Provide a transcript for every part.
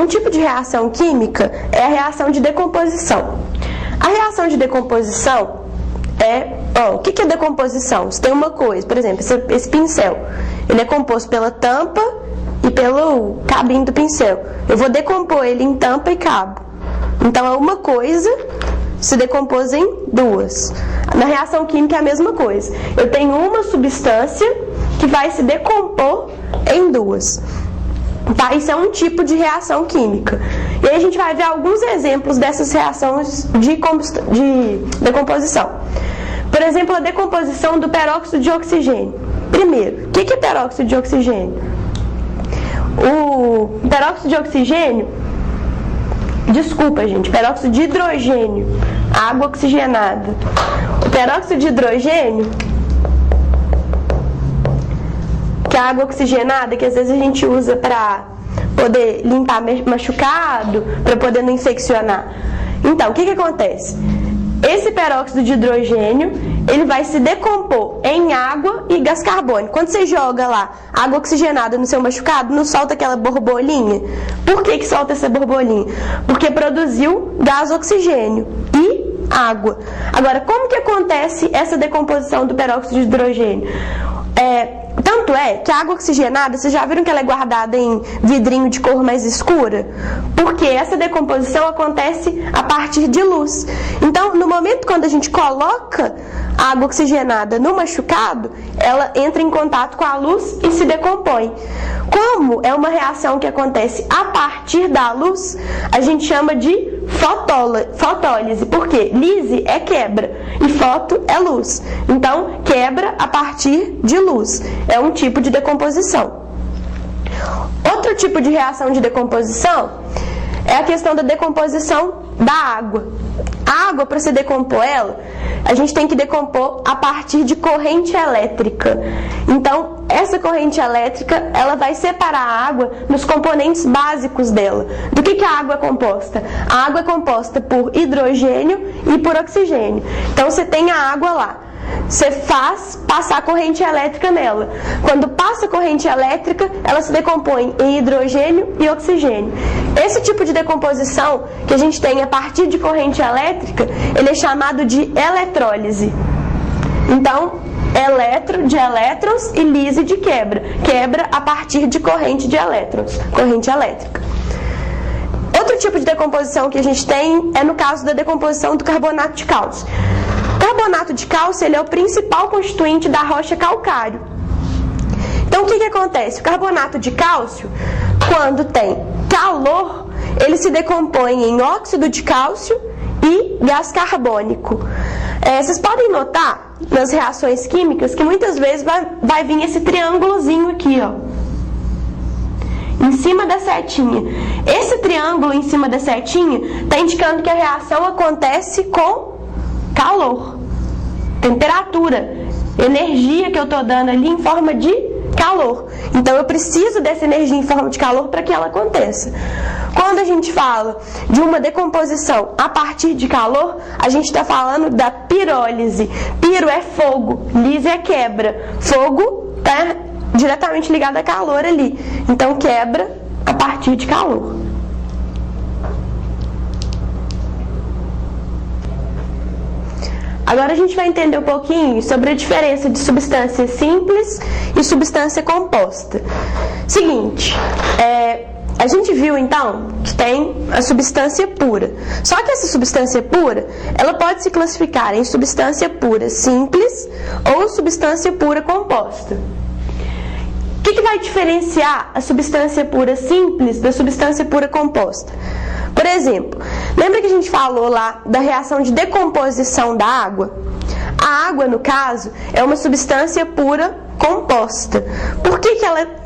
Um tipo de reação química é a reação de decomposição. A reação de decomposição o que é decomposição? Se tem uma coisa, por exemplo, esse pincel, ele é composto pela tampa e pelo cabinho do pincel. Eu vou decompor ele em tampa e cabo. Então, é uma coisa se decompôs em duas. Na reação química é a mesma coisa. Eu tenho uma substância que vai se decompor em duas. Tá? Isso é um tipo de reação química. E aí a gente vai ver alguns exemplos dessas reações de decomposição. Por exemplo, a decomposição do peróxido de oxigênio. Primeiro, o que é peróxido de oxigênio? O peróxido de oxigênio, peróxido de hidrogênio, água oxigenada. O peróxido de hidrogênio, que é a água oxigenada, que às vezes a gente usa para poder limpar machucado, para poder não infeccionar. Então, o que acontece? Esse peróxido de hidrogênio, ele vai se decompor em água e gás carbônico. Quando você joga lá água oxigenada no seu machucado, não solta aquela borbolinha? Por que solta essa borbolinha? Porque produziu gás oxigênio e água. Agora, como que acontece essa decomposição do peróxido de hidrogênio? Tanto é que a água oxigenada, vocês já viram que ela é guardada em vidrinho de cor mais escura? Porque essa decomposição acontece a partir de luz. Então, no momento quando a gente coloca a água oxigenada no machucado, ela entra em contato com a luz e se decompõe. Como é uma reação que acontece a partir da luz, a gente chama de fotólise. Por quê? Lise é quebra e foto é luz. Então, quebra a partir de luz. É um tipo de decomposição. Outro tipo de reação de decomposição é a questão da decomposição da água. A água, para se decompor ela, a gente tem que decompor a partir de corrente elétrica. Então, essa corrente elétrica, ela vai separar a água nos componentes básicos dela. Do que a água é composta? A água é composta por hidrogênio e por oxigênio. Então, você tem a água lá. Você faz passar corrente elétrica nela. Quando passa corrente elétrica, ela se decompõe em hidrogênio e oxigênio. Esse tipo de decomposição que a gente tem a partir de corrente elétrica, ele é chamado de eletrólise. Então, de elétrons e lise de quebra. Quebra a partir de corrente de elétrons, corrente elétrica. Outro tipo de decomposição que a gente tem é no caso da decomposição do carbonato de cálcio. O carbonato de cálcio, ele é o principal constituinte da rocha calcário. Então, o que acontece? O carbonato de cálcio, quando tem calor, ele se decompõe em óxido de cálcio e gás carbônico. Vocês podem notar nas reações químicas que muitas vezes vai vir esse triângulozinho aqui, ó, em cima da setinha. Esse triângulo em cima da setinha está indicando que a reação acontece com calor, temperatura, energia que eu estou dando ali em forma de calor. Então, eu preciso dessa energia em forma de calor para que ela aconteça. Quando a gente fala de uma decomposição a partir de calor, a gente está falando da pirólise. Piro é fogo, lise é quebra. Fogo está diretamente ligado a calor ali. Então, quebra a partir de calor. Agora a gente vai entender um pouquinho sobre a diferença de substância simples e substância composta. Seguinte, a gente viu então que tem a substância pura. Só que essa substância pura, ela pode se classificar em substância pura simples ou substância pura composta. O que vai diferenciar a substância pura simples da substância pura composta? Por exemplo, lembra que a gente falou lá da reação de decomposição da água? A água, no caso, é uma substância pura composta. Por que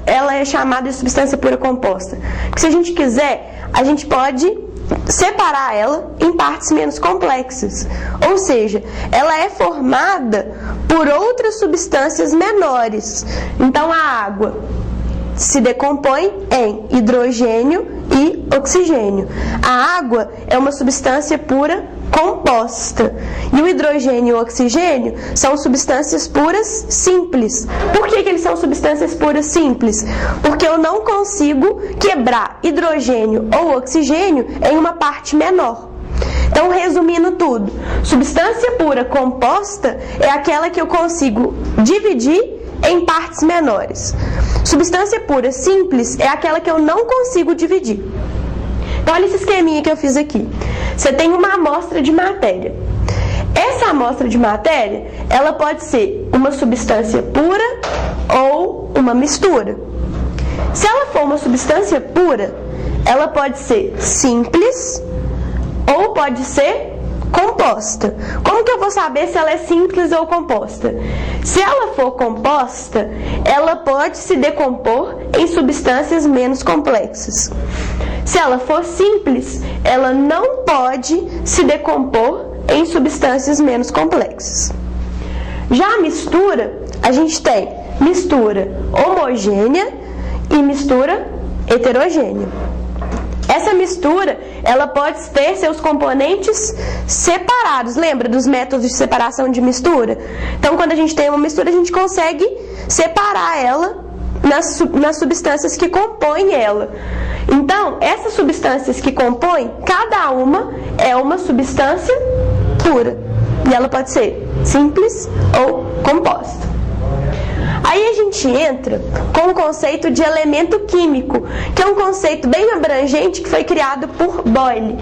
ela é chamada de substância pura composta? Porque se a gente quiser, a gente pode separar ela em partes menos complexas. Ou seja, ela é formada por outras substâncias menores. Então, a água se decompõe em hidrogênio e oxigênio. A água é uma substância pura composta. E o hidrogênio e o oxigênio são substâncias puras simples. Por que eles são substâncias puras simples? Porque eu não consigo quebrar hidrogênio ou oxigênio em uma parte menor. Então, resumindo tudo, substância pura composta é aquela que eu consigo dividir em partes menores. Substância pura simples é aquela que eu não consigo dividir. Então, olha esse esqueminha que eu fiz aqui. Você tem uma amostra de matéria. Essa amostra de matéria, ela pode ser uma substância pura ou uma mistura. Se ela for uma substância pura, ela pode ser simples ou pode ser composta. Como que eu vou saber se ela é simples ou composta? Se ela for composta, ela pode se decompor em substâncias menos complexas. Se ela for simples, ela não pode se decompor em substâncias menos complexas. Já a mistura, a gente tem mistura homogênea e mistura heterogênea. Essa mistura, ela pode ter seus componentes separados. Lembra dos métodos de separação de mistura? Então, quando a gente tem uma mistura, a gente consegue separar ela nas substâncias que compõem ela. Então, essas substâncias que compõem, cada uma é uma substância pura. E ela pode ser simples ou composta. Aí a gente entra com o conceito de elemento químico, que é um conceito bem abrangente que foi criado por Boyle.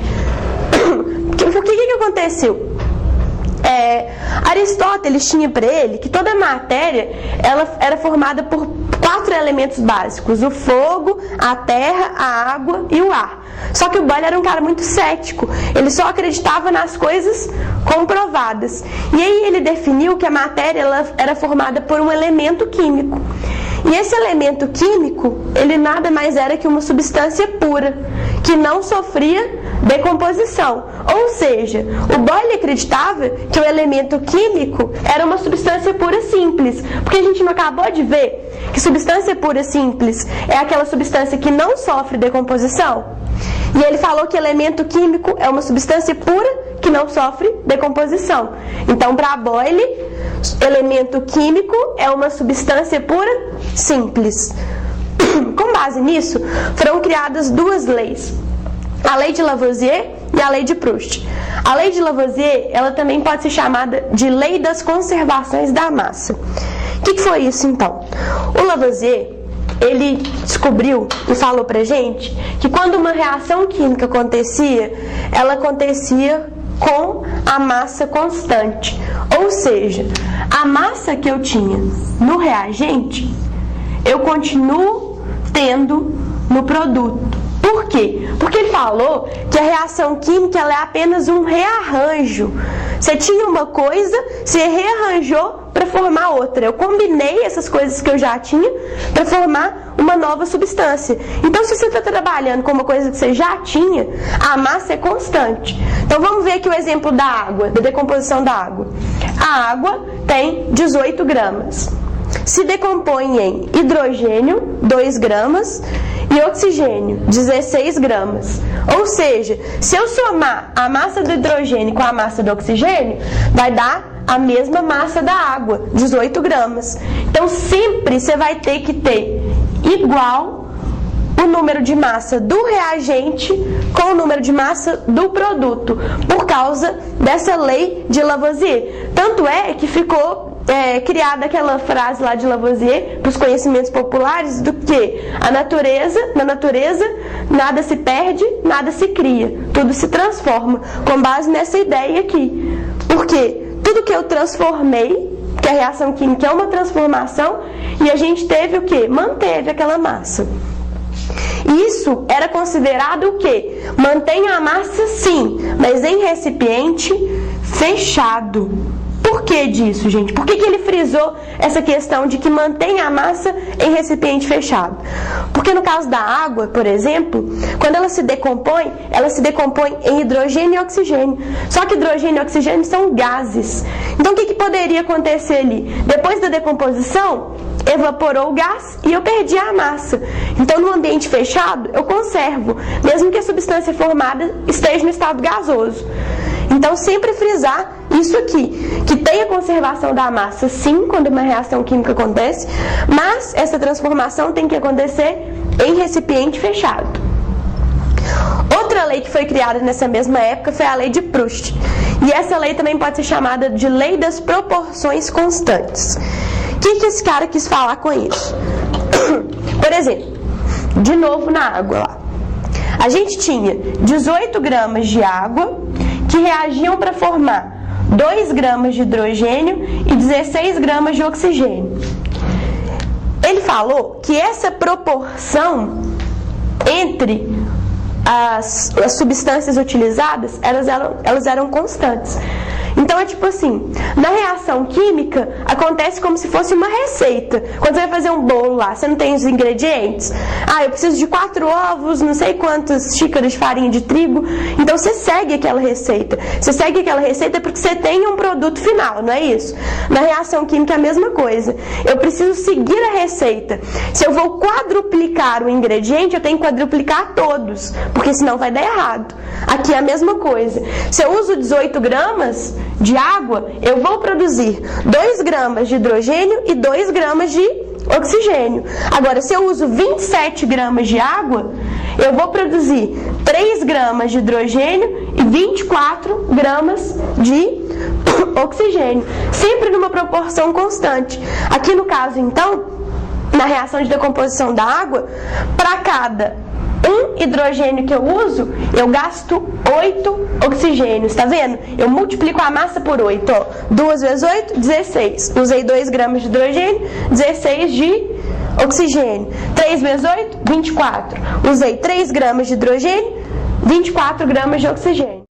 O que aconteceu? Aristóteles tinha para ele que toda matéria ela era formada por 4 elementos básicos: o fogo, a terra, a água e o ar. Só que o Boyle era um cara muito cético, ele só acreditava nas coisas comprovadas. E aí ele definiu que a matéria ela era formada por um elemento químico. E esse elemento químico, ele nada mais era que uma substância pura, que não sofria decomposição. Ou seja, o Boyle acreditava que o elemento químico era uma substância pura simples, porque a gente não acabou de ver que substância pura simples é aquela substância que não sofre decomposição? E ele falou que elemento químico é uma substância pura que não sofre decomposição. Então, para Boyle, elemento químico é uma substância pura simples. Com base nisso, foram criadas 2 leis: a lei de Lavoisier e a lei de Proust. A lei de Lavoisier, ela também pode ser chamada de lei das conservações da massa. O que foi isso, então? O Lavoisier, ele descobriu e falou pra gente que quando uma reação química acontecia, ela acontecia com a massa constante. Ou seja, a massa que eu tinha no reagente, eu continuo tendo no produto. Por quê? Porque ele falou que a reação química ela é apenas um rearranjo. Você tinha uma coisa, você rearranjou para formar outra. Eu combinei essas coisas que eu já tinha para formar uma nova substância. Então, se você está trabalhando com uma coisa que você já tinha, a massa é constante. Então, vamos ver aqui o exemplo da água, da decomposição da água. A água tem 18 gramas. Se decompõe em hidrogênio, 2 gramas, e oxigênio, 16 gramas. Ou seja, se eu somar a massa do hidrogênio com a massa do oxigênio, vai dar a mesma massa da água, 18 gramas. Então, sempre você vai ter que ter igual o número de massa do reagente com o número de massa do produto, por causa dessa lei de Lavoisier. Tanto é que ficou criada aquela frase lá de Lavoisier para os conhecimentos populares do que na natureza nada se perde, nada se cria, tudo se transforma, com base nessa ideia aqui. Porque tudo que eu transformei, que a reação química é uma transformação, e a gente teve o que? Manteve aquela massa. Isso era considerado o quê? Mantém a massa sim, mas em recipiente fechado. Por que disso, gente? Por que ele frisou essa questão de que mantém a massa em recipiente fechado? Porque no caso da água, por exemplo, quando ela se decompõe em hidrogênio e oxigênio. Só que hidrogênio e oxigênio são gases. Então, o que poderia acontecer ali? Depois da decomposição, evaporou o gás e eu perdi a massa. Então, no ambiente fechado, eu conservo, mesmo que a substância formada esteja no estado gasoso. Então, sempre frisar isso aqui, que tem a conservação da massa, sim, quando uma reação química acontece, mas essa transformação tem que acontecer em recipiente fechado. Outra lei que foi criada nessa mesma época foi a lei de Proust. E essa lei também pode ser chamada de lei das proporções constantes. O que esse cara quis falar com isso? Por exemplo, de novo na água lá. A gente tinha 18 gramas de água que reagiam para formar 2 gramas de hidrogênio e 16 gramas de oxigênio. Ele falou que essa proporção entre as substâncias utilizadas, elas eram constantes. Então é tipo assim, na reação química acontece como se fosse uma receita. Quando você vai fazer um bolo lá, você não tem os ingredientes? Eu preciso de 4 ovos, não sei quantas xícaras de farinha de trigo. Então você segue aquela receita. Você segue aquela receita porque você tem um produto final, não é isso? Na reação química é a mesma coisa. Eu preciso seguir a receita. Se eu vou quadruplicar o ingrediente, eu tenho que quadruplicar todos, porque senão vai dar errado. Aqui é a mesma coisa. Se eu uso 18 gramas de água, eu vou produzir 2 gramas de hidrogênio e 2 gramas de oxigênio. Agora, se eu uso 27 gramas de água, eu vou produzir 3 gramas de hidrogênio e 24 gramas de oxigênio. Sempre numa proporção constante. Aqui no caso, então, na reação de decomposição da água, para cada 1 hidrogênio que eu uso, eu gasto 8 oxigênios, tá vendo? Eu multiplico a massa por 8, ó. 2 vezes 8, 16. Usei 2 gramas de hidrogênio, 16 de oxigênio. 3 vezes 8, 24. Usei 3 gramas de hidrogênio, 24 gramas de oxigênio.